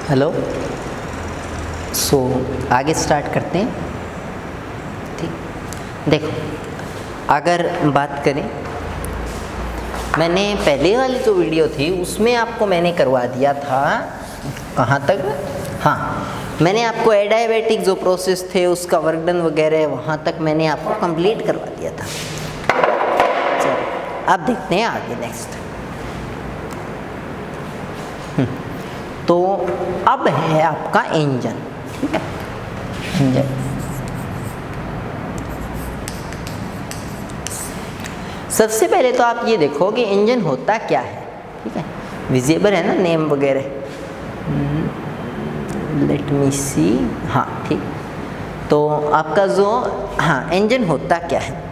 Hello. सो आगे start करते हैं। ठीक, देखो अगर बात करें, मैंने पहले वाली जो वीडियो थी उसमें आपको मैंने करवा दिया था कहाँ तक, हाँ मैंने आपको एडियाबैटिक जो प्रोसेस थे उसका वर्क डन वगैरह वहाँ तक मैंने आपको कंप्लीट करवा दिया था। चलो अब देखते हैं आगे नेक्स्ट। तो अब है आपका इंजन। ठीक है, इंजन सबसे पहले तो आप ये देखो कि इंजन होता क्या है। ठीक है, विजिबल है ना नेम वगैरह, लेट मी सी, हाँ ठीक। तो आपका जो हाँ इंजन होता क्या है,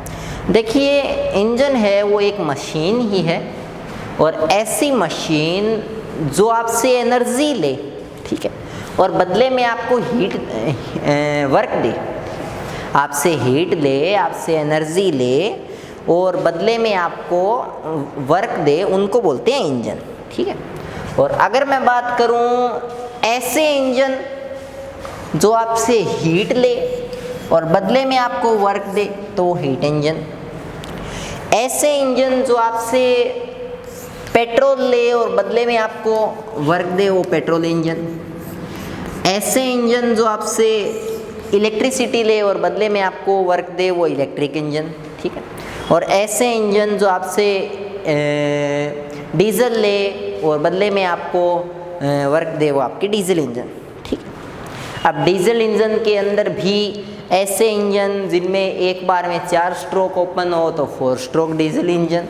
देखिए इंजन है वो एक मशीन ही है, और ऐसी मशीन जो आपसे एनर्जी ले, ठीक है, और बदले में आपको हीट वर्क दे, आपसे हीट ले, आपसे एनर्जी ले और बदले में आपको वर्क दे, उनको बोलते हैं इंजन। ठीक है, और अगर मैं बात करूं ऐसे इंजन जो आपसे हीट ले और बदले में आपको वर्क दे तो वो हीट इंजन। ऐसे इंजन जो आपसे पेट्रोल ले और बदले में आपको वर्क दे वो पेट्रोल इंजन। ऐसे इंजन जो आपसे इलेक्ट्रिसिटी ले और बदले में आपको वर्क दे वो इलेक्ट्रिक इंजन। ठीक है, और ऐसे इंजन जो आपसे डीजल ले और बदले में आपको वर्क दे वो आपकी डीजल इंजन। ठीक है, अब डीजल इंजन के अंदर भी ऐसे इंजन जिनमें एक बार में 4 स्ट्रोक ओपन हो तो 4 स्ट्रोक डीजल इंजन,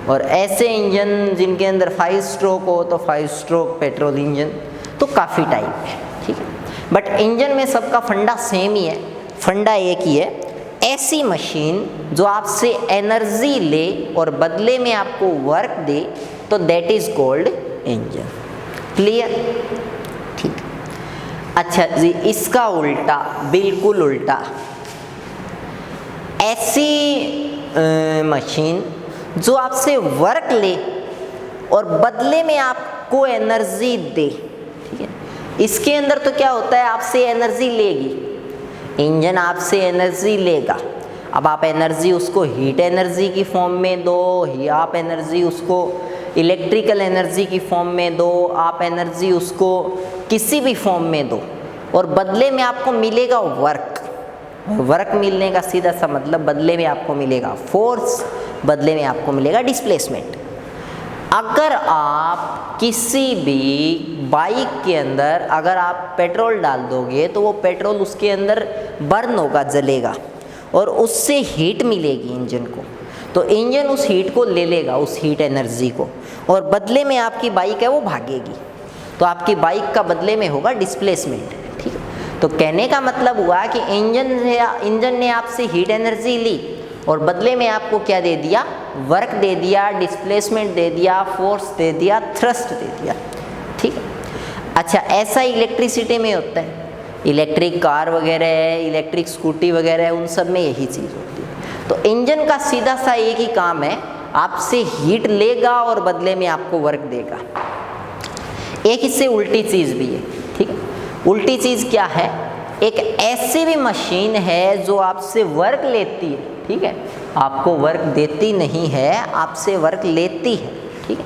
और ऐसे इंजन जिनके अंदर 5 स्ट्रोक हो तो 5 स्ट्रोक पेट्रोल इंजन। तो काफ़ी टाइप है। ठीक है, बट इंजन में सबका फंडा सेम ही है, फंडा एक ही है। ऐसी मशीन जो आपसे एनर्जी ले और बदले में आपको वर्क दे तो that is called engine. Clear? ठीक। अच्छा जी, इसका उल्टा, बिल्कुल उल्टा, ऐसी मशीन जो आपसे वर्क ले और बदले में आपको एनर्जी दे। ठीक है, इसके अंदर तो क्या होता है, आपसे एनर्जी लेगी, इंजन आपसे एनर्जी लेगा। अब आप एनर्जी उसको हीट एनर्जी की फॉर्म में दो, या आप एनर्जी उसको इलेक्ट्रिकल एनर्जी की फॉर्म में दो, आप एनर्जी उसको किसी भी फॉर्म में दो, और बदले में आपको मिलेगा वर्क। वर्क मिलने का सीधा सा मतलब बदले में आपको मिलेगा फोर्स, बदले में आपको मिलेगा डिस्प्लेसमेंट। अगर आप किसी भी बाइक के अंदर अगर आप पेट्रोल डाल दोगे तो वो पेट्रोल उसके अंदर बर्न होगा, जलेगा, और उससे हीट मिलेगी इंजन को, तो इंजन उस हीट को ले लेगा, उस हीट एनर्जी को, और बदले में आपकी बाइक है वो भागेगी, तो आपकी बाइक का बदले में होगा डिस्प्लेसमेंट। ठीक है, तो कहने का मतलब हुआ कि इंजन ने आपसे हीट एनर्जी ली और बदले में आपको क्या दे दिया, वर्क दे दिया, डिस्प्लेसमेंट दे दिया, फोर्स दे दिया, थ्रस्ट दे दिया। ठीक है, अच्छा ऐसा इलेक्ट्रिसिटी में होता है, इलेक्ट्रिक कार वगैरह है, इलेक्ट्रिक स्कूटी वगैरह है, उन सब में यही चीज़ होती है। तो इंजन का सीधा सा एक ही काम है, आपसे हीट लेगा और बदले में आपको वर्क देगा। एक इससे उल्टी चीज़ भी है। ठीक है, उल्टी चीज़ क्या है, एक ऐसी भी मशीन है जो आपसे वर्क लेती है, ठीक है, आपको वर्क देती नहीं है, आपसे वर्क लेती है। ठीक है,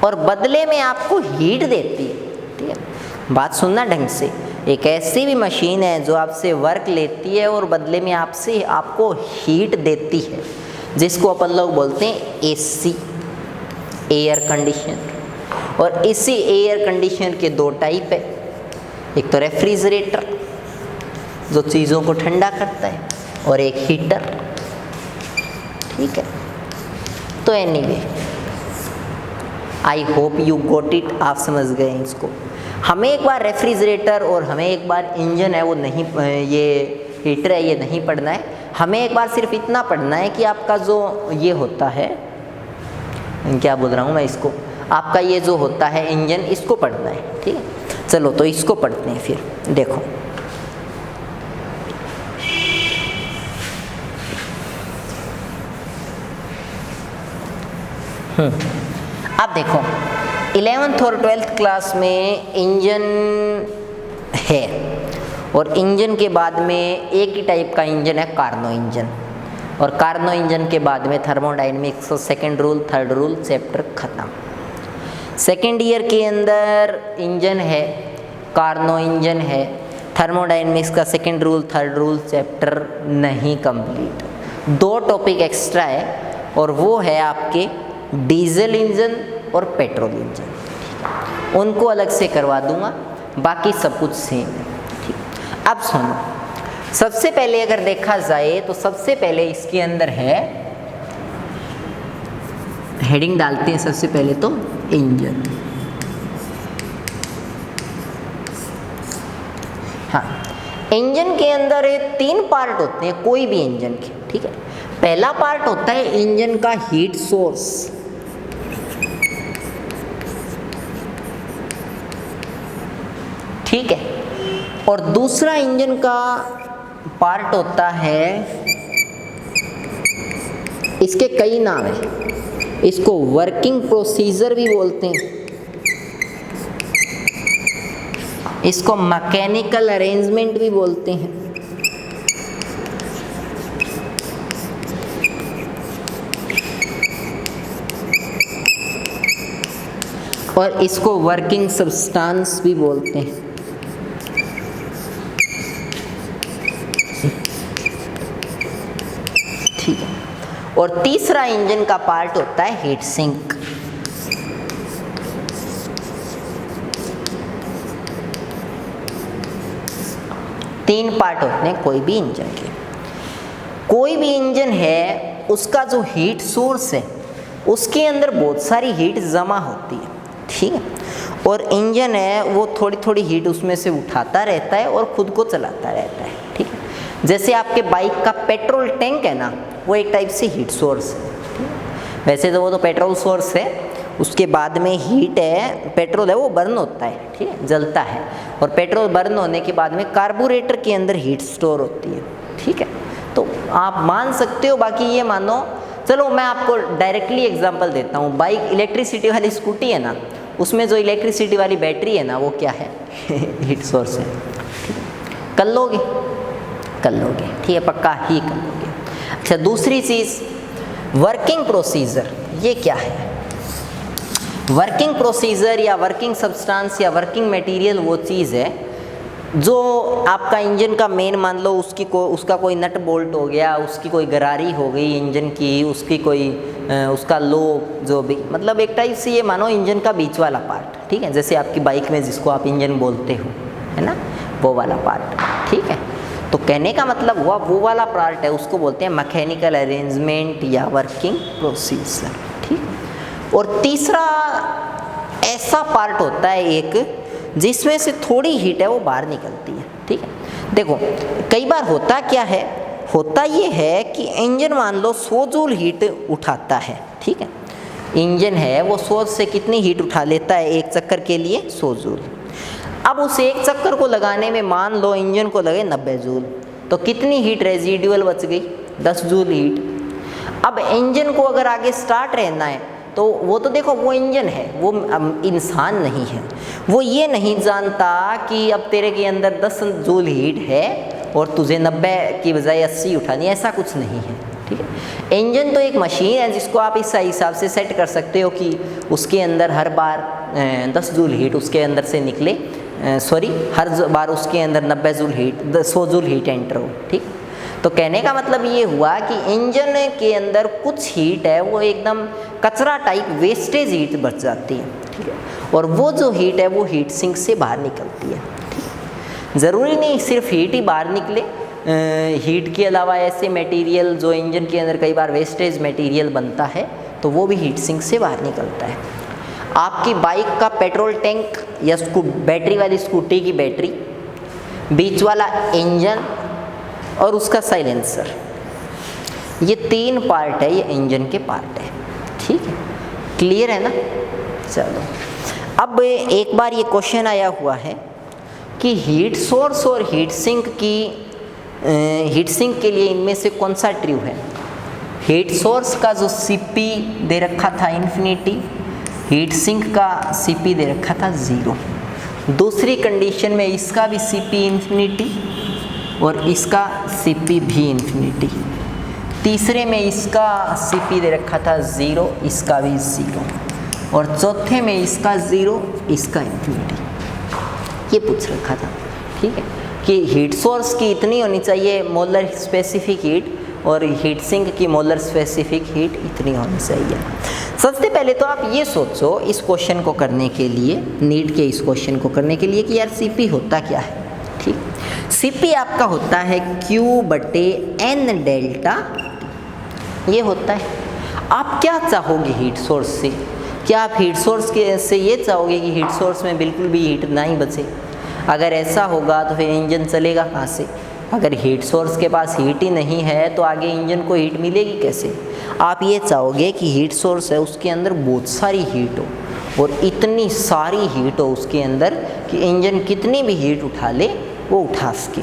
और बदले में आपको हीट देती है। ठीक है, बात सुनना ढंग से, एक ऐसी भी मशीन है जो आपसे वर्क लेती है और बदले में आपको हीट देती है, जिसको अपन लोग बोलते हैं एसी, एयर कंडीशनर। और इसी एयर कंडीशनर के 2 टाइप है, एक तो रेफ्रिजरेटर जो चीज़ों को ठंडा करता है, और एक हीटर। ठीक है, तो anyway I hope you got it, आप समझ गए इसको। हमें एक बार रेफ्रिजरेटर और हमें एक बार इंजन है वो नहीं, ये हीटर है ये नहीं पढ़ना है, हमें एक बार सिर्फ इतना पढ़ना है कि आपका जो ये होता है, क्या बोल रहा हूँ मैं इसको, आपका ये जो होता है इंजन, इसको पढ़ना है। ठीक है, चलो तो इसको पढ़ते हैं फिर। देखो अब देखो 11th और 12th क्लास में इंजन है और इंजन के बाद में एक ही टाइप का इंजन है कार्नो इंजन, और कार्नो इंजन के बाद में thermodynamics, second rule, third rule chapter खत्म। सेकंड ईयर के अंदर इंजन है, कार्नो इंजन है, थर्मोडायनेमिक्स का second rule, third rule chapter नहीं कंप्लीट। 2 टॉपिक एक्स्ट्रा है और वो है आपके डीजल इंजन और पेट्रोल इंजन, उनको अलग से करवा दूंगा, बाकी सब कुछ सेम है। ठीक, अब सुनो, सबसे पहले अगर देखा जाए तो सबसे पहले इसके अंदर है, हेडिंग डालते हैं सबसे पहले तो इंजन। हाँ, इंजन के अंदर 3 पार्ट होते हैं कोई भी इंजन के। ठीक है, पहला पार्ट होता है इंजन का हीट सोर्स, ठीक है, और दूसरा इंजन का पार्ट होता है, इसके कई नाम है, इसको वर्किंग प्रोसीजर भी बोलते हैं, इसको मैकेनिकल अरेंजमेंट भी बोलते हैं, और इसको वर्किंग सब्सटेंस भी बोलते हैं। ठीक है, और तीसरा इंजन का पार्ट होता है हीट सिंक। तीन पार्ट होते हैं कोई भी इंजन के। कोई भी इंजन है उसका जो हीट सोर्स है उसके अंदर बहुत सारी हीट जमा होती है, ठीक है, और इंजन है वो थोड़ी थोड़ी हीट उसमें से उठाता रहता है और खुद को चलाता रहता है। ठीक है, जैसे आपके बाइक का पेट्रोल टैंक है ना, वो एक टाइप से हीट सोर्स है। वैसे तो वो तो पेट्रोल सोर्स है, उसके बाद में हीट है, पेट्रोल है वो बर्न होता है, ठीक है, जलता है, और पेट्रोल बर्न होने के बाद में कार्बोरेटर के अंदर हीट स्टोर होती है। ठीक है, तो आप मान सकते हो, बाकी ये मानो, चलो मैं आपको डायरेक्टली एग्जांपल देता हूँ। बाइक इलेक्ट्रिसिटी वाली स्कूटी है ना, उसमें जो इलेक्ट्रिसिटी वाली बैटरी है ना, वो क्या है हीट सोर्स है। कर लोगे, कर लोगे, ठीक है, पक्का ही कर लोगे। अच्छा, दूसरी चीज़ वर्किंग प्रोसीजर, ये क्या है? वर्किंग प्रोसीजर या वर्किंग सब्सटेंस या वर्किंग मटेरियल वो चीज़ है जो आपका इंजन का मेन, मान लो उसका कोई नट बोल्ट हो गया, उसकी कोई गरारी हो गई इंजन की, उसकी कोई उसका लो जो भी, मतलब एक टाइप से ये मानो इंजन का बीच वाला पार्ट, ठीक है, जैसे आपकी बाइक में जिसको आप इंजन बोलते हो, है ना, वो वाला पार्ट। ठीक है, तो कहने का मतलब हुआ वो वाला पार्ट है, उसको बोलते हैं मैकेनिकल अरेंजमेंट या वर्किंग प्रोसीजर। ठीक, और तीसरा ऐसा पार्ट होता है एक जिसमें से थोड़ी हीट है वो बाहर निकलती है। ठीक है, देखो कई बार होता क्या है, होता ये है कि इंजन मान लो 100 जूल हीट उठाता है। ठीक है, इंजन है वो 100 से कितनी हीट उठा लेता है एक चक्कर के लिए? 100 जूल। अब उस एक चक्कर को लगाने में मान लो इंजन को लगे 90 जूल, तो कितनी हीट रेजिडुअल बच गई? 10 जूल हीट। अब इंजन को अगर आगे स्टार्ट रहना है तो वो तो देखो वो इंजन है, वो इंसान नहीं है, वो ये नहीं जानता कि अब तेरे के अंदर 10 जूल हीट है और तुझे 90 की बजाय 80 उठानी, ऐसा कुछ नहीं है। ठीक है, इंजन तो एक मशीन है जिसको आप इस हिसाब से सेट कर सकते हो कि उसके अंदर हर बार 10 जूल हीट उसके अंदर से निकले, हर बार उसके अंदर 90 joule heat 100 joule heat enter हो। ठीक, तो कहने का मतलब ये हुआ कि इंजन के अंदर कुछ हीट है वो एकदम कचरा टाइप वेस्टेज हीट बच जाती है। ठीक है, और वो जो हीट है वो हीट सिंक से बाहर निकलती है। ठीक, ज़रूरी नहीं सिर्फ हीट ही बाहर निकले, हीट के अलावा ऐसे मटेरियल जो इंजन के अंदर कई बार वेस्टेज मटेरियल बनता है तो वो भी हीट सिंक से बाहर निकलता है। आपकी बाइक का पेट्रोल टैंक या बैटरी वाली स्कूटी की बैटरी, बीच वाला इंजन और उसका साइलेंसर, ये 3 पार्ट है, ये इंजन के पार्ट है। ठीक है, क्लियर है ना? चलो, अब एक बार ये क्वेश्चन आया हुआ है कि हीट सोर्स और हीट सिंक के लिए इनमें से कौन सा ट्रू है? हीट सोर्स का जो Cp दे रखा था इन्फिनिटी, हीट सिंक का Cp दे रखा था 0। दूसरी कंडीशन में इसका भी Cp इन्फिनिटी और इसका Cp भी इन्फिनिटी। तीसरे में इसका Cp दे रखा था 0, इसका भी 0, और चौथे में इसका 0, इसका इन्फिनिटी। ये पूछ रखा था, ठीक है, कि हीट सोर्स की इतनी होनी चाहिए मोलर स्पेसिफिक हीट और हीट सिंक की मोलर स्पेसिफिक हीट इतनी होनी चाहिए। सबसे पहले तो आप ये सोचो इस क्वेश्चन को करने के लिए, नीट के इस क्वेश्चन को करने के लिए, कि यार Cp होता क्या है। ठीक, Cp आपका होता है Q/N डेल्टा, ये होता है। आप क्या चाहोगे हीट सोर्स से? क्या आप हीट सोर्स के से ये चाहोगे कि हीट सोर्स में बिल्कुल भी हीट ना ही बचे? अगर ऐसा होगा तो फिर इंजन चलेगा कहाँ से? अगर हीट सोर्स के पास हीट ही नहीं है तो आगे इंजन को हीट मिलेगी कैसे? आप ये चाहोगे कि हीट सोर्स है उसके अंदर बहुत सारी हीट हो और इतनी सारी हीट हो उसके अंदर कि इंजन कितनी भी हीट उठा ले वो उठा सके।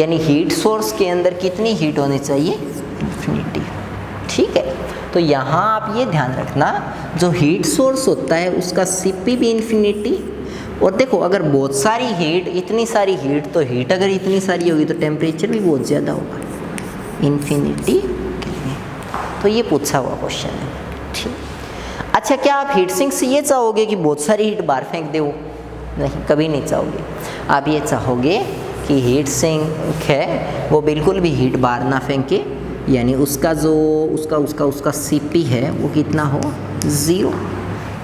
यानी हीट सोर्स के अंदर कितनी हीट होनी चाहिए? इन्फिनिटी। ठीक है, तो यहाँ आप ये ध्यान रखना, जो हीट सोर्स होता है उसका Cp भी इन्फिनिटी। और देखो अगर बहुत सारी हीट, इतनी सारी हीट, तो हीट अगर इतनी सारी होगी तो टेम्परेचर भी बहुत ज़्यादा होगा, इन्फिनिटी कितनी। तो ये पूछा हुआ क्वेश्चन है। ठीक, अच्छा, क्या आप हीट सिंक से ये चाहोगे कि बहुत सारी हीट बाहर फेंक दे? वो नहीं, कभी नहीं चाहोगे। आप ये चाहोगे कि हीट सिंक है वो बिल्कुल भी हीट बाहर ना फेंके, यानी उसका जो उसका Cp है वो कितना हो? 0,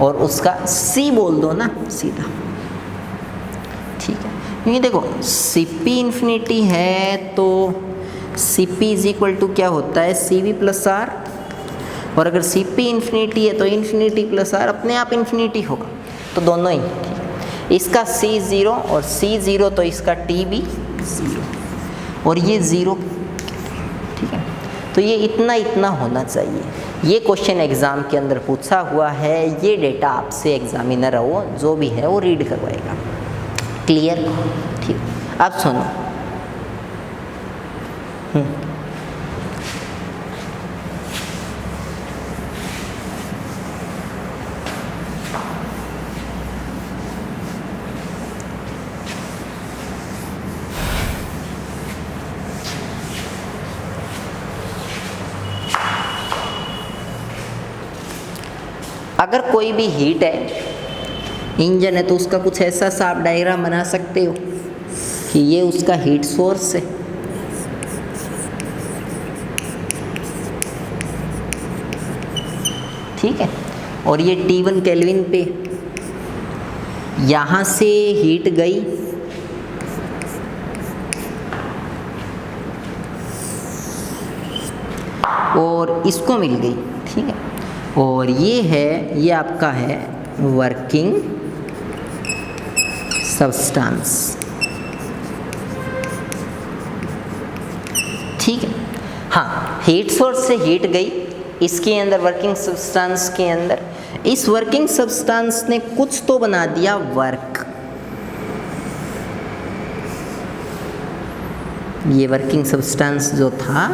और उसका C बोल दो ना सीधा। ठीक है, क्योंकि देखो Cp इन्फिनिटी है तो Cp इज इक्वल टू क्या होता है? Cv प्लस R, और अगर Cp इन्फिनिटी है तो इन्फिनिटी प्लस R अपने आप इन्फिनिटी होगा, तो दोनों ही। ठीक है, इसका C 0 और C 0, तो इसका T भी 0 और ये 0। ठीक है, तो ये इतना होना चाहिए। ये क्वेश्चन एग्ज़ाम के अंदर पूछा हुआ है, ये डेटा आपसे एग्जामिनर हो जो भी है वो रीड करवाएगा। क्लियर? ठीक, अब सुनो। अगर कोई भी हीट है, इंजन है, तो उसका कुछ ऐसा सा आप डायग्राम बना सकते हो कि ये उसका हीट सोर्स है। ठीक है, और ये T1 केल्विन पे यहाँ से हीट गई और इसको मिल गई। ठीक है, और ये आपका है वर्किंग सब्सटेंस। ठीक है, हाँ, हीट सोर्स से हीट गई, इसके अंदर वर्किंग सब्सटेंस के अंदर, इस वर्किंग सब्सटेंस ने कुछ तो बना दिया वर्क। ये वर्किंग सब्सटेंस जो था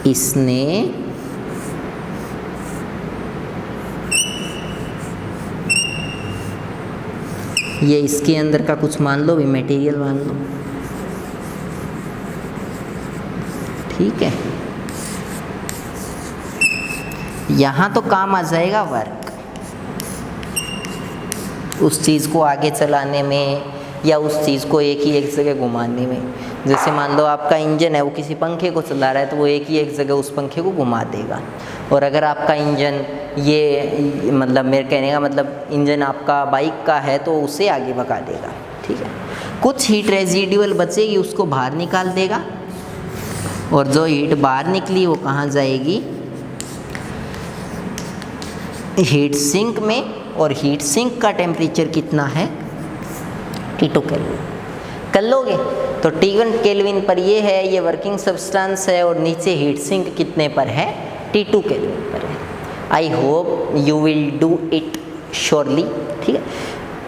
इसने ये इसके अंदर का कुछ मान लो भी मटेरियल मान लो। ठीक है, यहाँ तो काम आ जाएगा वर्क, उस चीज़ को आगे चलाने में या उस चीज़ को एक ही एक जगह घुमाने में। जैसे मान लो आपका इंजन है वो किसी पंखे को चला रहा है तो वो एक ही एक जगह उस पंखे को घुमा देगा। और अगर आपका इंजन ये मतलब मेरे कहने का मतलब इंजन आपका बाइक का है तो उसे आगे भगा देगा। ठीक है, कुछ हीट रेजिडुअल बचेगी उसको बाहर निकाल देगा, और जो हीट बाहर निकली वो कहाँ जाएगी? हीट सिंक में। और हीट सिंक का टेम्परेचर कितना है? T2 kelvin. कर लोगे तो T1 केल्विन पर ये है, ये वर्किंग सब्सटेंस है, और नीचे हीट सिंक कितने पर है? T2 केल्विन पर है। I hope you will do it surely. ठीक है,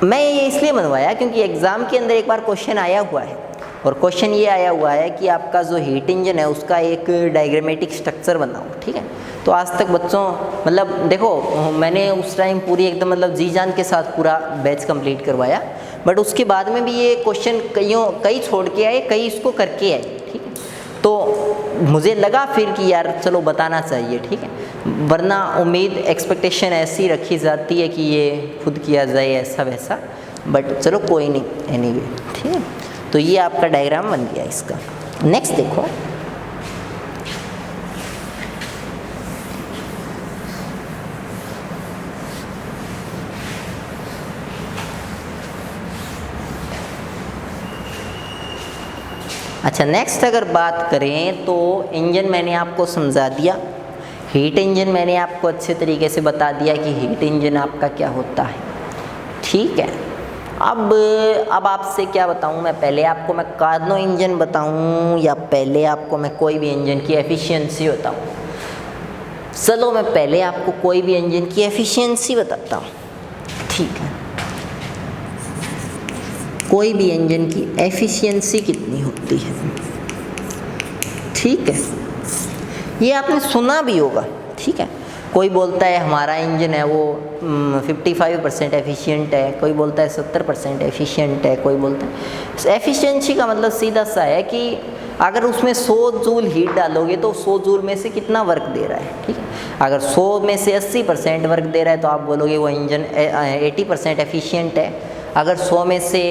मैं ये इसलिए बनवाया क्योंकि एग्ज़ाम के अंदर एक बार क्वेश्चन आया हुआ है और क्वेश्चन ये आया हुआ है कि आपका जो हीट इंजन है उसका एक डायग्रामेटिक स्ट्रक्चर बनाओ, ठीक है। तो आज तक बच्चों मतलब देखो मैंने उस टाइम पूरी एकदम मतलब जी जान के साथ पूरा बैच कंप्लीट करवाया, बट उसके बाद में भी ये क्वेश्चन कई छोड़ के आए, कई इसको करके आए, ठीक है। तो मुझे लगा फिर कि यार चलो बताना चाहिए, ठीक है, वरना उम्मीद एक्सपेक्टेशन ऐसी रखी जाती है कि ये खुद किया जाए ऐसा वैसा, बट चलो कोई नहीं, एनीवे, ठीक है। तो ये आपका डायग्राम बन गया इसका। नेक्स्ट देखो, अच्छा नेक्स्ट अगर बात करें तो इंजन मैंने आपको समझा दिया, हीट इंजन मैंने आपको अच्छे तरीके से बता दिया कि हीट इंजन आपका क्या होता है, ठीक है। अब आपसे क्या बताऊं मैं, पहले आपको मैं कार्नो इंजन बताऊं या पहले आपको मैं कोई भी इंजन की एफिशिएंसी बताऊं? चलो मैं पहले आपको कोई भी इंजन की एफिशिएंसी बताता हूं, ठीक है। कोई भी इंजन की एफिशिएंसी कितनी होती है, ठीक है। ये आपने सुना भी होगा, ठीक है। कोई बोलता है हमारा इंजन है वो 55% एफिशिएंट है, कोई बोलता है 70% एफिशिएंट है, कोई बोलता है। एफिशिएंसी का मतलब सीधा सा है कि अगर उसमें 100 जूल हीट डालोगे तो 100 जूल में से कितना वर्क दे रहा है, ठीक है। अगर 100 में से 80% वर्क दे रहा है तो आप बोलोगे वो इंजन 80% एफिशिएंट है। अगर 100 में से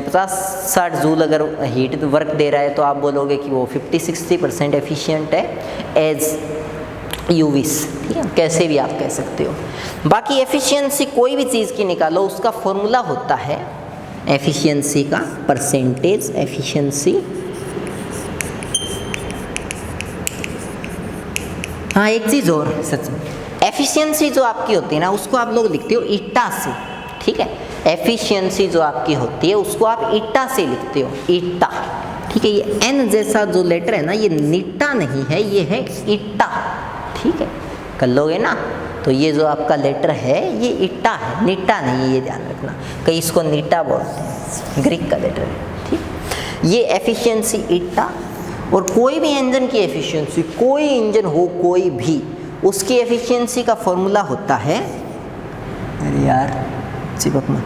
50-60 जूल अगर हीट वर्क दे रहा है तो आप बोलोगे कि वो 50-60% एफिशिएंट है एज यूविस, ठीक है, कैसे भी आप कह सकते हो। बाकी एफिशिएंसी कोई भी चीज़ की निकालो उसका फॉर्मूला होता है एफिशिएंसी का, परसेंटेज एफिशिएंसी। हाँ एक चीज़ और, सच में एफिशिएंसी जो आपकी होती है ना उसको आप लोग लिखते हो ईटा से, ठीक है। एफिशिएंसी जो आपकी होती है उसको आप ईटा से लिखते हो, ईटा, ठीक है। ये एन जैसा जो लेटर है ना ये नीटा नहीं है, ये है ईटा, ठीक है। कर लोगे ना, तो ये जो आपका लेटर है ये ईटा है, नीटा नहीं है, ये ध्यान रखना। कई इसको नीटा बोलते हैं, ग्रीक का लेटर है, ठीक। ये एफिशिएंसी ईटा। और कोई भी इंजन की एफिशिएंसी, कोई इंजन हो कोई भी, उसकी एफिशिएंसी का फॉर्मूला होता है, अरे यार चिपक मत,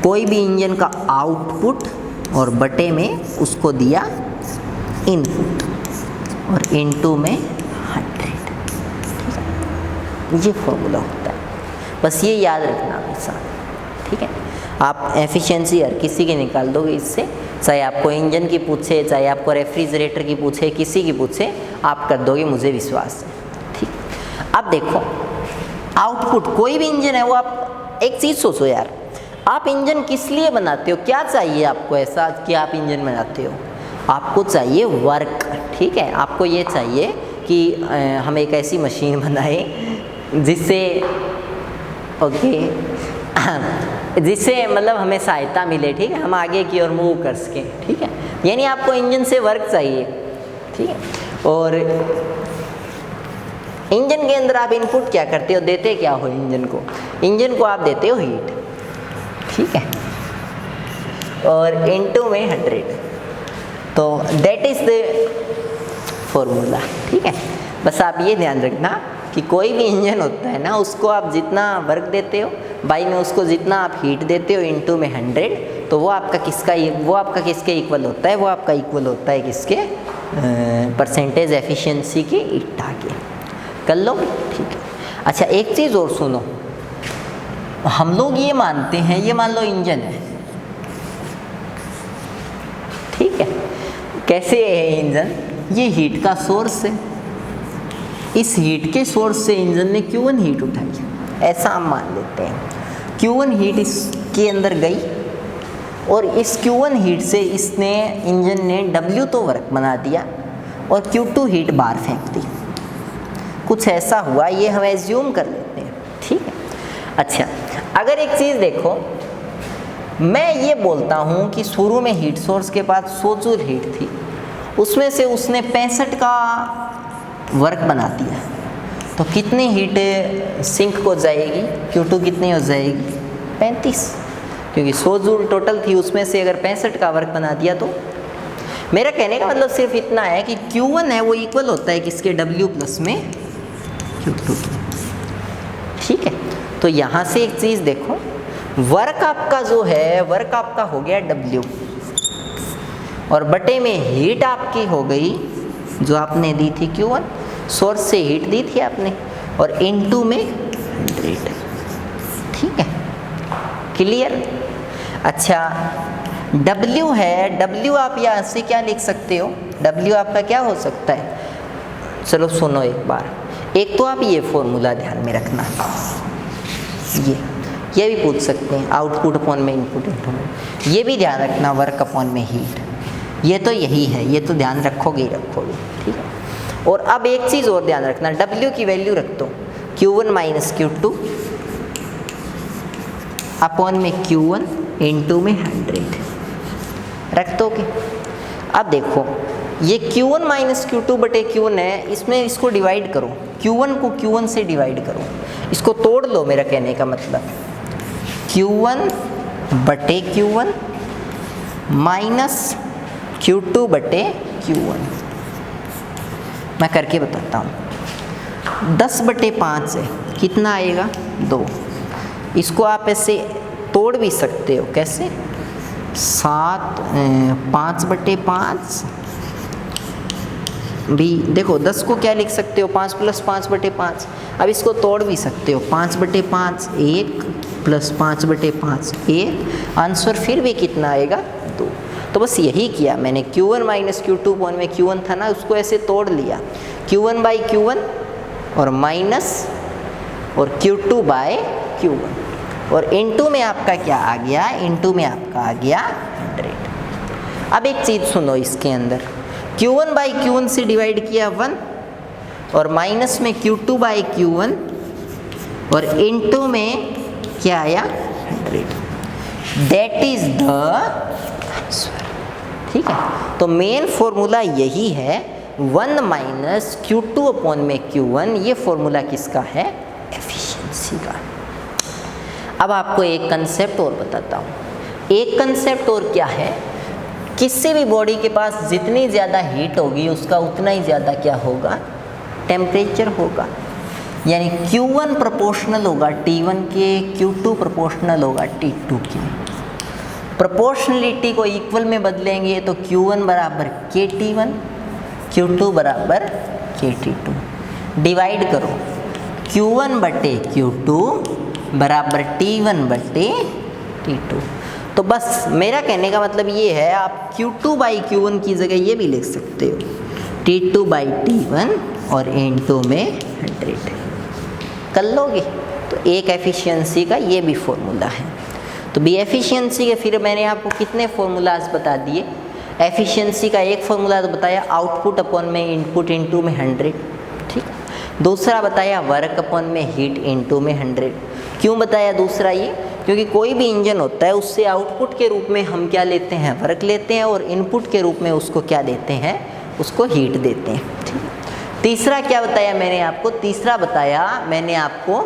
कोई भी इंजन का आउटपुट और बटे में उसको दिया इनपुट और इनटू में 100, ये फॉर्मूला होता है, बस ये याद रखना हमेशा, ठीक है। आप एफिशिएंसी हर किसी की निकाल दोगे इससे, चाहे आपको इंजन की पूछे, चाहे आपको रेफ्रिजरेटर की पूछे, किसी की पूछे, आप कर दोगे, मुझे विश्वास है, ठीक। अब देखो आउटपुट, कोई भी इंजन है वो, आप एक चीज़ सोचो यार, आप इंजन किस लिए बनाते हो, क्या चाहिए आपको ऐसा कि आप इंजन बनाते हो? आपको चाहिए वर्क, ठीक है। आपको ये चाहिए कि हम एक ऐसी मशीन बनाए जिससे जिससे मतलब हमें सहायता मिले, ठीक है, हम आगे की ओर मूव कर सकें, ठीक है। यानी आपको इंजन से वर्क चाहिए, ठीक है। और इंजन के अंदर आप इनपुट क्या करते हो, देते क्या हो इंजन को? इंजन को आप देते हो हीट, ठीक है, और इनटू में 100, तो दैट इज द फॉर्मूला, ठीक है। बस आप ये ध्यान रखना कि कोई भी इंजन होता है ना उसको आप जितना वर्क देते हो बाई में उसको जितना आप हीट देते हो इनटू में 100, तो वो आपका किसके इक्वल होता है? वो आपका इक्वल होता है किसके? परसेंटेज एफिशिएंसी के, ईटा के। कर लो, ठीक है। अच्छा एक चीज़ और सुनो, हम लोग ये मानते हैं, ये मान लो इंजन है, ठीक है, कैसे है इंजन? ये हीट का सोर्स है, इस हीट के सोर्स से इंजन ने Q1 हीट उठाई, ऐसा हम मान लेते हैं। Q1 हीट इसके अंदर गई और इस Q1 हीट से इंजन ने W तो वर्क बना दिया और Q2 हीट बाहर फेंक दी, कुछ ऐसा हुआ, ये हम एज्यूम कर लेते हैं, ठीक है। अच्छा अगर एक चीज़ देखो, मैं ये बोलता हूँ कि शुरू में हीट सोर्स के पास 100 जूल हीट थी, उसमें से उसने 65 का वर्क बना दिया, तो कितनी हीट सिंक को जाएगी? Q2 कितनी हो जाएगी? 35। क्योंकि 100 जूल टोटल थी, उसमें से अगर 65 का वर्क बना दिया तो। मेरा कहने का मतलब सिर्फ इतना है कि Q1 है वो इक्वल होता है किसके, W प्लस में Q2। ठीक है, तो यहाँ से एक चीज़ देखो, वर्क आपका जो है, वर्क आपका हो गया W, और बटे में हीट आपकी हो गई जो आपने दी थी Q1, सोर्स से हीट दी थी आपने, और इनटू में 100। ठीक है, क्लियर। अच्छा, W है, W आप यहाँ से क्या लिख सकते हो, W आपका क्या हो सकता है, चलो सुनो एक बार। एक तो आप ये फॉर्मूला ध्यान में रखना, ये भी पूछ सकते हैं, आउटपुट अपॉन में इनपुट इनटू में, ये भी ध्यान रखना, वर्क अपॉन में हीट, ये तो यही है, ये तो ध्यान रखोगे ही रखोगे। ठीक है, और अब एक चीज़ और ध्यान रखना, W की वैल्यू रख दो Q1 माइनस Q2 अपॉन में Q1 इनटू में 100 रख दोगे। अब देखो ये Q1 माइनस Q2 बटे Q1 है, इसमें इसको डिवाइड करो, Q1 को Q1 से डिवाइड करो, इसको तोड़ लो, मेरा कहने का मतलब Q1 बटे Q1 माइनस Q2 बटे Q1। मैं करके बताता हूँ, 10 बटे 5 है, कितना आएगा 2। इसको आप ऐसे तोड़ भी सकते हो, कैसे, 5 बटे 5 भी, देखो 10 को क्या लिख सकते हो, 5 प्लस 5 बटे 5। अब इसको तोड़ भी सकते हो, 5 बटे 5 1 प्लस 5 बटे 5 1, आंसर फिर भी कितना आएगा 2। तो बस यही किया मैंने, Q1 माइनस Q2 अपॉन में Q1 था ना, उसको ऐसे तोड़ लिया, Q1 बाई Q1 और माइनस और Q2 बाय Q1, और इनटू में आपका क्या आ गया, इनटू में आपका आ गया 100। अब एक चीज़ सुनो, इसके अंदर Q1 बाई Q1 से डिवाइड किया 1, और माइनस में Q2 बाई Q1, और इनटू में क्या आया 100, दैट इज द आंसर। ठीक है, तो मेन फॉर्मूला यही है, 1 माइनस Q2 अपॉन में Q1, ये फॉर्मूला किसका है, एफिशिएंसी का। अब आपको एक कंसेप्ट और बताता हूँ, एक कंसेप्ट और क्या है, किसी भी बॉडी के पास जितनी ज़्यादा हीट होगी उसका उतना ही ज़्यादा क्या होगा, टेम्परेचर होगा। यानी Q1 प्रोपोर्शनल होगा T1 के, Q2 प्रोपोर्शनल होगा T2 के। प्रोपोर्शनलिटी को इक्वल में बदलेंगे तो Q1 बराबर KT1, Q2 बराबर KT2। डिवाइड करो, Q1 बटे Q2 बराबर T1 बटे T2। तो बस मेरा कहने का मतलब ये है, आप Q2 बाई Q1 की जगह ये भी लिख सकते हो, T2 बाई T1 और N2 में 100 कर लोगे। तो एक एफिशिएंसी का ये भी फॉर्मूला है। तो बी एफिशिएंसी के फिर मैंने आपको कितने फॉर्मूलाज बता दिए। एफिशिएंसी का एक फॉर्मूला तो बताया, आउटपुट अपॉन में इनपुट इनटू में 100। ठीक, दूसरा बताया वर्क अपॉन में हीट इनटू में 100। क्यों बताया दूसरा ये, क्योंकि कोई भी इंजन होता है उससे आउटपुट के रूप में हम क्या लेते हैं, वर्क लेते हैं, और इनपुट के रूप में उसको क्या देते हैं, उसको हीट देते हैं। ठीक, तीसरा क्या बताया मैंने आपको, तीसरा बताया मैंने आपको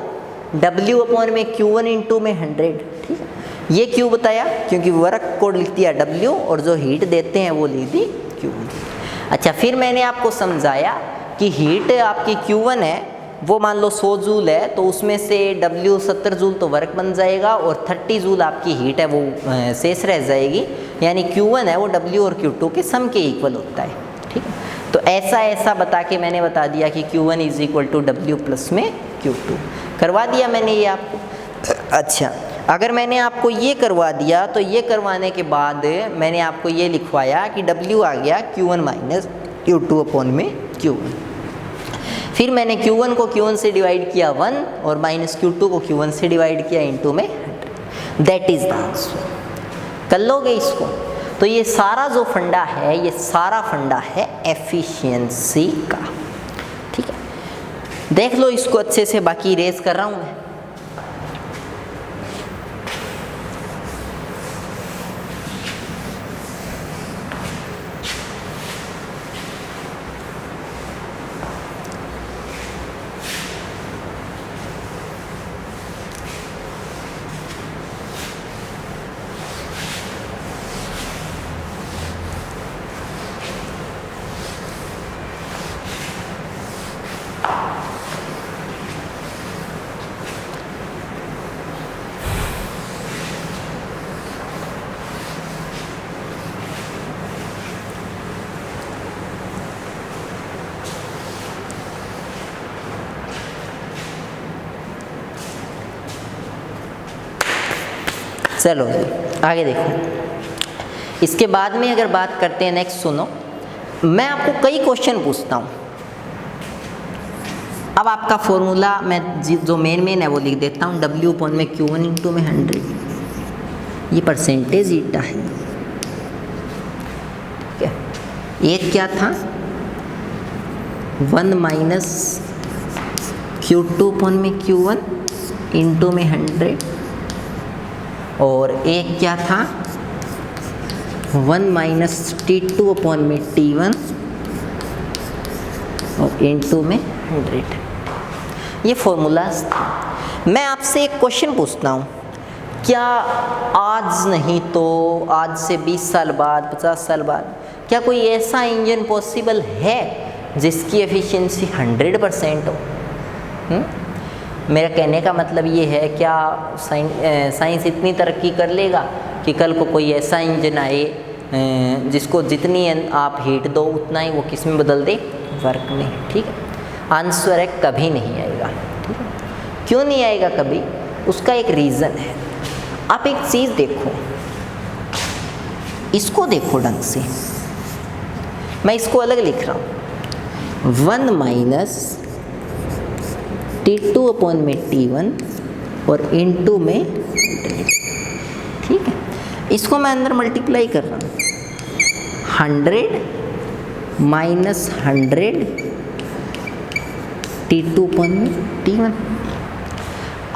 W अपॉन में Q1 इंटू में 100। ठीक है, ये क्यों बताया, क्योंकि वर्क को लिख दिया W और जो हीट देते हैं वो लिख दी Q1। अच्छा, फिर मैंने आपको समझाया कि हीट आपकी Q1 है, वो मान लो 100 जूल है, तो उसमें से W 70 जूल तो वर्क बन जाएगा और 30 जूल आपकी हीट है वो शेष रह जाएगी। यानी Q1 है वो W और Q2 के सम के इक्वल होता है। ठीक है, तो ऐसा बता के मैंने बता दिया कि Q1 is equal to W plus में Q2 करवा दिया मैंने ये आपको। अच्छा, अगर मैंने आपको ये करवा दिया तो ये करवाने के बाद मैंने आपको ये लिखवाया कि W आ गया Q1 माइनस Q2 अपॉन में Q1। फिर मैंने Q1 को Q1 से डिवाइड किया 1 और माइनस Q2 को Q1 से डिवाइड किया इनटू में 100। That is the answer. कर लोगे इसको। तो ये सारा जो फंडा है, ये सारा फंडा है एफिशिएंसी का। ठीक है, देख लो इसको अच्छे से, बाकी इरेज कर रहा हूँ मैं। चलो जी आगे देखो। इसके बाद में अगर बात करते हैं नेक्स्ट, सुनो, मैं आपको कई क्वेश्चन पूछता हूँ। अब आपका फॉर्मूला मैं जो मेन है वो लिख देता हूँ, W अपॉन में Q1 इंटू में 100, ये परसेंटेज ईटा है, ठीक है। एक क्या था 1 माइनस Q2 अपॉन में Q1 इंटू में 100, और एक क्या था 1 माइनस T2 अपॉन में T1 और इंटू में 100। ये फॉर्मूलाज था। मैं आपसे एक क्वेश्चन पूछता हूँ, क्या आज नहीं तो आज से 20 साल बाद, 50 साल बाद, क्या कोई ऐसा इंजन पॉसिबल है जिसकी एफिशिएंसी 100% हो? मेरा कहने का मतलब ये है, क्या साइंस इतनी तरक्की कर लेगा कि कल को कोई ऐसा इंजन आए जिसको जितनी आप हीट दो उतना ही वो किस में बदल दे, वर्क में, ठीक है। आंसर है कभी नहीं आएगा, ठीक है। क्यों नहीं आएगा कभी? उसका एक रीज़न है। आप एक चीज़ देखो, इसको देखो ढंग से, मैं इसको अलग लिख रहा हूँ, 1 माइनस T2 अपॉन में T1 और इंटू में, ठीक है। इसको मैं अंदर मल्टीप्लाई कर रहा हूँ, 100 माइनस 100 T2 अपॉन में T1।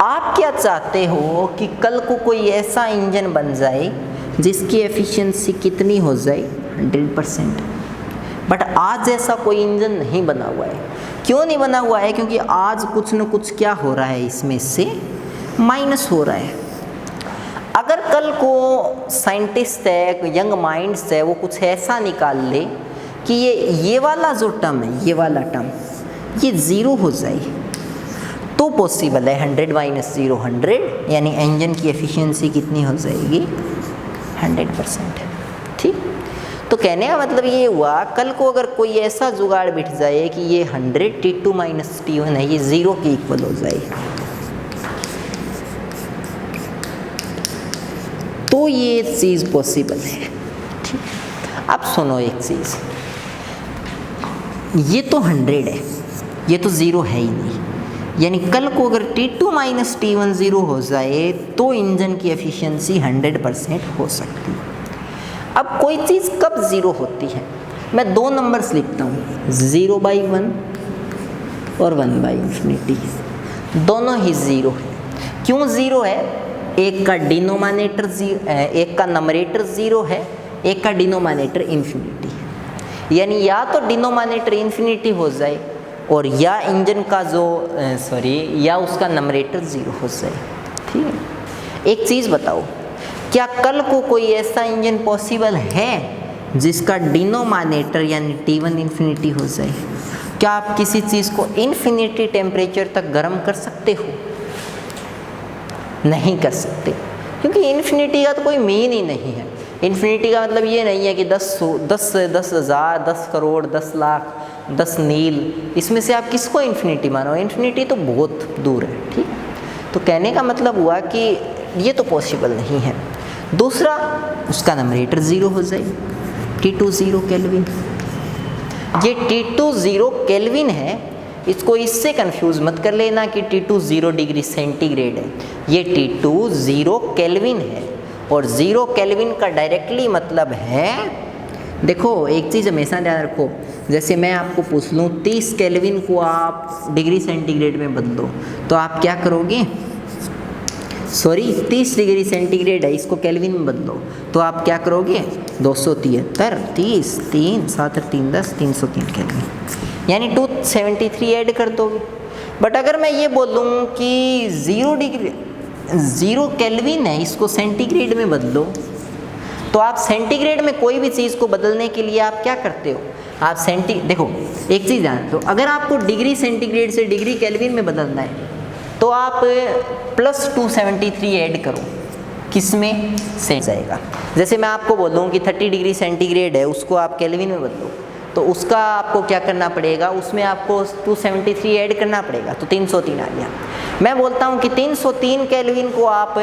आप क्या चाहते हो कि कल को कोई ऐसा इंजन बन जाए जिसकी एफिशिएंसी कितनी हो जाए, 100%। बट आज ऐसा कोई इंजन नहीं बना हुआ है। क्यों नहीं बना हुआ है? क्योंकि आज कुछ न कुछ क्या हो रहा है, इसमें से माइनस हो रहा है। अगर कल को साइंटिस्ट है, यंग माइंड्स है, वो कुछ ऐसा निकाल ले कि ये वाला जो टर्म है, ये वाला टर्म ये 0 हो जाए, तो पॉसिबल है 100 माइनस 0 100, यानी इंजन की एफिशिएंसी कितनी हो जाएगी, 100%, ठीक। तो कहने का मतलब ये हुआ, कल को अगर कोई ऐसा जुगाड़ बिठ जाए कि ये 100 T2 माइनस T1 है, ये 0 के इक्वल हो जाए, तो ये चीज़ पॉसिबल है, ठीक। अब सुनो एक चीज़, ये तो 100 है, ये तो 0 है ही नहीं, यानी कल को अगर T2 माइनस T1 0 हो जाए तो इंजन की एफिशिएंसी 100% हो सकती है। अब कोई चीज़ कब 0 होती है? मैं 2 नंबर्स लिखता हूँ, 0/1 और 1/∞, दोनों ही 0 है। क्यों 0 है? एक का डिनोमिनेटर 0, एक का नंबरेटर 0 है, एक का डिनोमिनेटर इन्फिनिटी है। यानी या तो डिनोमिनेटर इन्फिनिटी हो जाए और या इंजन का जो या उसका नंबरेटर 0 हो जाए, ठीक है। एक चीज़ बताओ, क्या कल को कोई ऐसा इंजन पॉसिबल है जिसका डिनोमिनेटर यानी T1 इन्फिनिटी हो जाए? क्या आप किसी चीज़ को इन्फिनिटी टेम्परेचर तक गर्म कर सकते हो? नहीं कर सकते, क्योंकि इन्फिनिटी का तो कोई मीन ही नहीं है। इन्फिनिटी का मतलब ये नहीं है कि 10,000, 10 करोड़, 10 लाख, 10 नील, इसमें से आप किसको इन्फिनिटी मानो? इन्फिनिटी तो बहुत दूर है, ठीक। तो कहने का मतलब हुआ कि ये तो पॉसिबल नहीं है। दूसरा, उसका नंबरेटर 0 हो जाए, T2 0 केल्विन। ये T2 0 केल्विन है, इसको इससे कंफ्यूज मत कर लेना कि T2 0 डिग्री सेंटीग्रेड है। ये T2 0 केल्विन है, और 0 केल्विन का डायरेक्टली मतलब है, देखो एक चीज़ हमेशा ध्यान रखो, जैसे मैं आपको पूछ लूँ 30 केल्विन को आप डिग्री सेंटीग्रेड में बदलो, तो आप क्या करोगे? 30 डिग्री सेंटीग्रेड है, इसको केल्विन में बदलो तो आप क्या करोगे? 273, 30, 3, 7, 3, 10, 303 केल्विन, यानी 273 ऐड कर दोगे। बट अगर मैं ये बोलूँ कि 0 केल्विन है, इसको सेंटीग्रेड में बदलो, तो आप सेंटीग्रेड में कोई भी चीज़ को बदलने के लिए आप क्या करते हो? आप देखो एक चीज़ ध्यान दो, अगर आपको डिग्री सेंटीग्रेड से डिग्री केल्विन में बदलना है तो आप प्लस 273 ऐड करो, किस में से जाएगा। जैसे मैं आपको बोलूँ कि 30 डिग्री सेंटीग्रेड है, उसको आप केल्विन में बदलो, तो उसका आपको क्या करना पड़ेगा? उसमें आपको 273 ऐड करना पड़ेगा, तो 303 आ गया। मैं बोलता हूँ कि 303 केल्विन को आप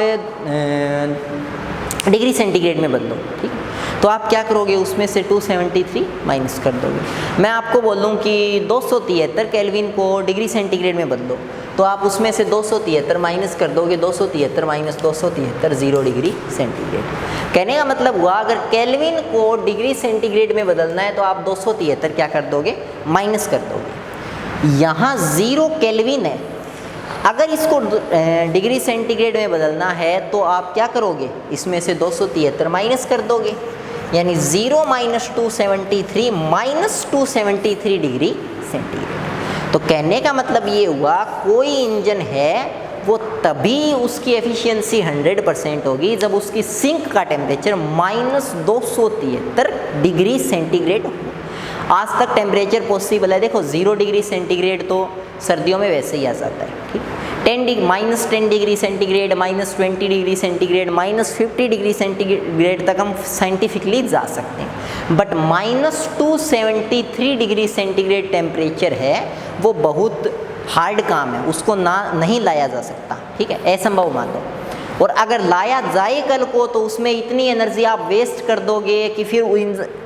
डिग्री सेंटीग्रेड में बदलो, ठीक है। तो आप क्या करोगे, उसमें से 273 माइनस कर दोगे। मैं आपको बोलूँ कि 273 केल्विन को डिग्री सेंटीग्रेड में बदलो, तो आप उसमें से 273 माइनस कर दोगे। 273 माइनस 273 0 डिग्री सेंटीग्रेड। कहने का मतलब हुआ अगर केल्विन को डिग्री सेंटीग्रेड में बदलना है तो आप 273 क्या कर दोगे, माइनस कर दोगे। यहाँ 0 केल्विन है, अगर इसको डिग्री सेंटीग्रेड में बदलना है तो आप क्या करोगे, इसमें से 273 माइनस कर दोगे, यानी 0 माइनस 273 माइनस 273 डिग्री सेंटीग्रेड। तो कहने का मतलब ये हुआ कोई इंजन है वो तभी उसकी एफिशिएंसी 100% होगी जब उसकी सिंक का टेम्परेचर माइनस 273 डिग्री सेंटीग्रेड हो। आज तक टेम्परेचर पॉसिबल है, देखो 0 डिग्री सेंटीग्रेड तो सर्दियों में वैसे ही आ जाता है, ठीक। Minus 10 degree centigrade, minus 20 degree centigrade, minus 50 degree centigrade तक हम साइंटिफिकली जा सकते हैं। But minus 273 degree centigrade temperature है वो बहुत हार्ड काम है, उसको नहीं लाया जा सकता, ठीक है, असंभव मान लो। और अगर लाया जाए कल को तो उसमें इतनी एनर्जी आप वेस्ट कर दोगे कि फिर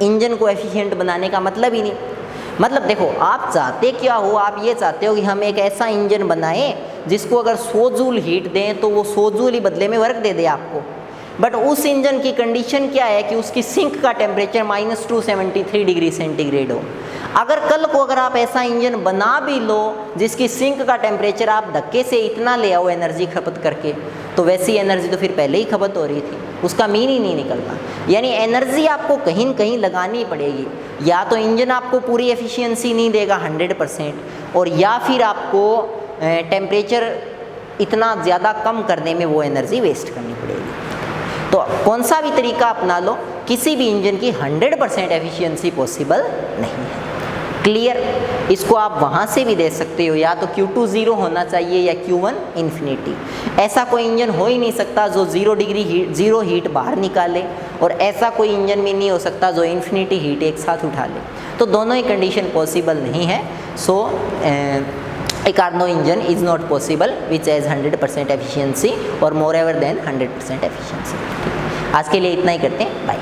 इंजन को एफिशिएंट बनाने का मतलब ही नहीं। मतलब देखो आप चाहते क्या हो, आप ये चाहते हो कि हम एक ऐसा इंजन बनाएं जिसको अगर 100 जूल हीट दें तो वो 100 जूल ही बदले में वर्क दे दे आपको। बट उस इंजन की कंडीशन क्या है कि उसकी सिंक का टेम्परेचर माइनस 273 डिग्री सेंटीग्रेड हो। अगर कल को अगर आप ऐसा इंजन बना भी लो जिसकी सिंक का टेम्परेचर आप धक्के से इतना ले आओ एनर्जी खपत करके, तो वैसी एनर्जी तो फिर पहले ही खपत हो रही थी, उसका मीन ही नहीं निकलता। यानी एनर्जी आपको कहीं न कहीं लगानी पड़ेगी, या तो इंजन आपको पूरी एफिशिएंसी नहीं देगा 100%, और या फिर आपको टेम्परेचर इतना ज़्यादा कम करने में वो एनर्जी वेस्ट करनी पड़ेगी। तो कौन सा भी तरीका अपना लो, किसी भी इंजन की 100% एफिशिएंसी पॉसिबल नहीं है। क्लियर? इसको आप वहाँ से भी दे सकते हो, या तो Q2 0 होना चाहिए या Q1 इन्फिनिटी। ऐसा कोई इंजन हो ही नहीं सकता जो 0 हीट बाहर निकाले, और ऐसा कोई इंजन भी नहीं हो सकता जो इन्फिनिटी हीट एक साथ उठा ले। तो दोनों ही कंडीशन पॉसिबल नहीं है। सो a Carnot engine is not possible which has 100% efficiency or moreover than 100% efficiency। आज के लिए इतना ही करते हैं, बाय।